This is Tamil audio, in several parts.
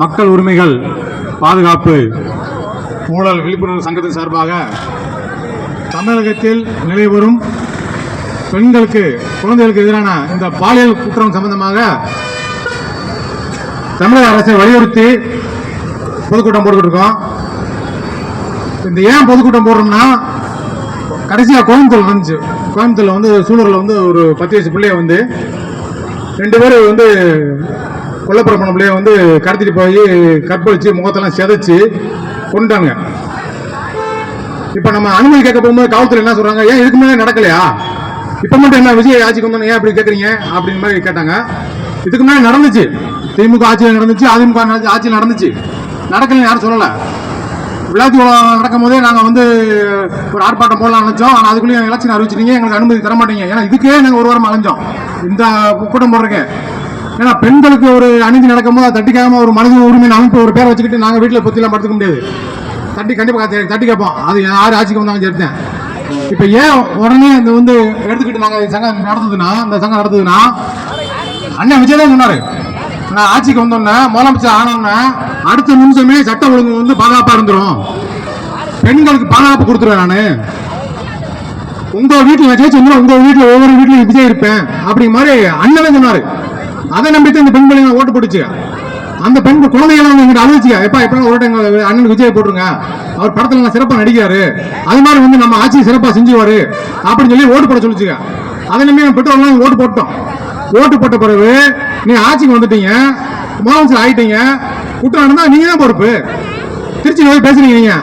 மக்கள் உரிமைகள் பாதுகாப்பு ஊழல் விழிப்புணர்வு சங்கத்தின் சார்பாக தமிழகத்தில் நிலைவரும் பெண்களுக்கு குழந்தைகளுக்கு எதிரான இந்த பாலியல் குற்றம் சம்பந்தமாக தமிழக அரசை வலியுறுத்தி பொதுக்கூட்டம் போட்டுக்கிட்டு இருக்கோம். இந்த ஏன் பொதுக்கூட்டம் போடுறோம்னா, கடைசியாக கோயம்புத்தூர் வந்துச்சு. கோயம்புத்தூர்ல வந்து சூழலில் வந்து ஒரு 10 வயசு பிள்ளைய வந்து 2 பேர் வந்து கொல்லப்புற பண்ண பிள்ளைய வந்து கடத்திட்டு போய் கற்பழிச்சு முகத்தெல்லாம் சிதைச்சு கொண்டுட்டாங்க. இப்போ நம்ம அனுமதி கேட்க போகும்போது காவல்துறை என்ன சொல்றாங்க, ஏன் இதுக்கு முன்னாடி நடக்கலையா, இப்போ மட்டும் என்ன விஜய் ஆட்சிக்கு வந்தோம் ஏன் அப்படி கேட்குறீங்க அப்படின்னு மாதிரி கேட்டாங்க. இதுக்கு முன்னாடி நடந்துச்சு, திமுக ஆட்சியில் நடந்துச்சு, அதிமுக ஆட்சியில் நடந்துச்சு, நடக்கலன்னு யாரும் சொல்லலை. விளையாட்டு நடக்கும் போதே நாங்கள் வந்து ஒரு ஆர்ப்பாட்டம் போடலாம் நினைச்சோம். ஆனால் அதுக்குள்ளேயும் எலெக்ஷன் அறிவிச்சிட்டீங்க, எங்களுக்கு அனுமதி தர மாட்டீங்க. ஏன்னா இதுக்கே நாங்கள் ஒரு வாரம் அலைஞ்சோம் இந்த கூட்டம் போடுறதுக்கு. ஏன்னா பெண்களுக்கு ஒரு அநீதி நடக்கும்போது அதை தட்டிக்காம ஒரு மனித உரிமை அமைப்பு ஒரு பேரை வச்சுக்கிட்டு நாங்கள் வீட்டில் பற்றிலாம் படுத்துக்க முடியாது. கண்டிப்பாக தட்டி கேட்போம். அது யார் ஆட்சிக்கு வந்தாலும் சரித்தேன். இப்போ ஏன் உடனே இந்த வந்து எடுத்துக்கிட்டு நாங்கள் சங்கம் நடத்துதுன்னா, இந்த சங்கம் நடத்துதுன்னா, அண்ணன் விஜய் தான் சொன்னார், நான் ஆட்சிக்கு வந்தோன்னே முதலமைச்சர் ஆனோன்னா அடுத்த நிமிஷமே சட்ட ஒழுங்கு வந்து பாதுகாப்பாக இருந்துடும், பெண்களுக்கு பாதுகாப்பு கொடுத்துருவேன், நான் உங்கள் வீட்டில் ஜெயிச்சு வந்துடும், உங்கள் வீட்டில் ஒவ்வொரு வீட்லையும் விஜய் இருப்பேன் அப்படிங்கிற மாதிரி அண்ணனே சொன்னார். அதை நம்பிட்டு இந்த பெண் பிள்ளைங்க ஓட்டு போட்டுச்சு. அந்த பெண் குழந்தைகளும் எங்கிட்ட அழுதுச்சுங்க, எப்போ ஒரு டைம் அண்ணன் விஜய் போட்டுருங்க, அவர் படத்தில் நான் சிறப்பாக நடிக்கிறாரு, அது மாதிரி வந்து நம்ம ஆட்சியை சிறப்பாக செஞ்சுவாரு அப்படின்னு சொல்லி ஓட்டு போட சொல்லிச்சுங்க. அதை நம்பி பெற்றோர்லாம் ஓட்டு போட்டோம். ஓட்டு போட்ட பிறகு நீ ஆட்சிக்கு வந்துட்டீங்க, முதலமைச்சர் ஆகிட்டீங்க, குற்றம் நடந்தால் நீங்க தான் பொறுப்பு. திருச்சி போய் பேசுறீங்க, நீங்க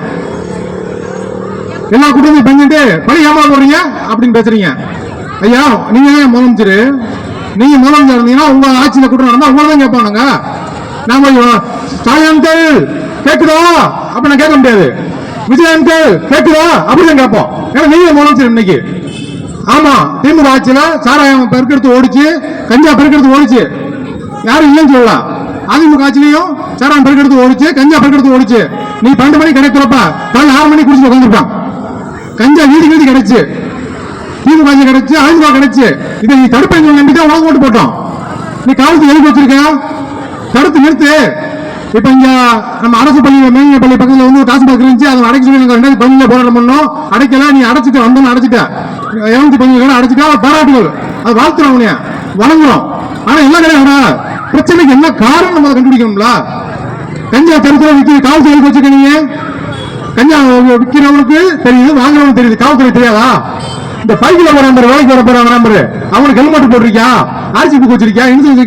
எல்லா குற்றத்தையும் பண்ணிட்டு பழி ஏமா போடுறீங்க அப்படின்னு பேசுறீங்க. ஐயா நீங்க தான் முதலமைச்சர், நீங்க முதலமைச்சர் இருந்தீங்கன்னா உங்க ஆட்சியில குற்றம் நடந்தா உங்களை தான் கேட்பானுங்க. நாம ஸ்டாலின்கள் கேட்குதா அப்ப நான் கேட்க முடியாது, விஜயன்கள் கேட்குதா அப்படிதான் கேட்போம். ஏன்னா நீங்க முதலமைச்சர் இன்னைக்கு. ஆமா, திமுக ஆட்சியில சாராயம் பெருக்கெடுத்து ஓடிச்சு, கஞ்சா பெருக்கெடுத்து ஓடிச்சு, யாரும் இல்லைன்னு சொல்லலாம். அதிமுக ஆட்சியிலையும் சாராயம் பெருக்கெடுத்து ஓடிச்சு, கஞ்சா பெருக்கெடுத்து ஓடிச்சு. நீ 12 மணிக்கு கிடைக்கிறப்ப 6 மணிக்கு குடிச்சு உட்காந்துருப்பான். கஞ்சா வீடு கிடைச்சு, திமுக ஆட்சி கிடைச்சு, அதிமுக கிடைச்சு. இதை நீ தடுப்பேன் நம்பிதான் உனக்கு ஓட்டு போட்டோம். நீ காவல்துறை எழுதி வச்சிருக்க, தடுத்து நிறுத்து. இப்ப இங்க நம்ம அரசு பள்ளி மேல்நிலை பள்ளி பக்கத்தில் வந்து டாஸ்மாக் இருந்துச்சு, அதை அடைக்க சொல்லி 2015 போராட்டம் பண்ணோம். அடைக்கல, நீ அடைச்சிட்டு வந்தோம், அடைச்சிட்ட 715 அடைச்சிட்டா பாராட்டுகள், அது வாழ்த்துறோம், உனைய வணங்குறோம். ஆனா என்ன கிடையாது, பிரச்சனைக்கு என்ன காரணம் நம்ம கண்டுபிடிக்கணும்ல. கஞ்சா தடுக்கிற விற்கிற காவல்துறை எழுதி வச்சிருக்க, நீங்க கஞ்சா விற்கிறவனுக்கு தெரியுது, வாங்குறவனுக்கு தெரியுது, காவல்துறை தெரியாதா? இந்த பைக்கில் போற நம்பர், வேலைக்கு வர போற நம்பர், அவனுக்கு ஹெல்மெட் போட்டிருக்கியா, ஆர்சி புக் வச்சிருக்கியா, இன்சூரன்ஸ்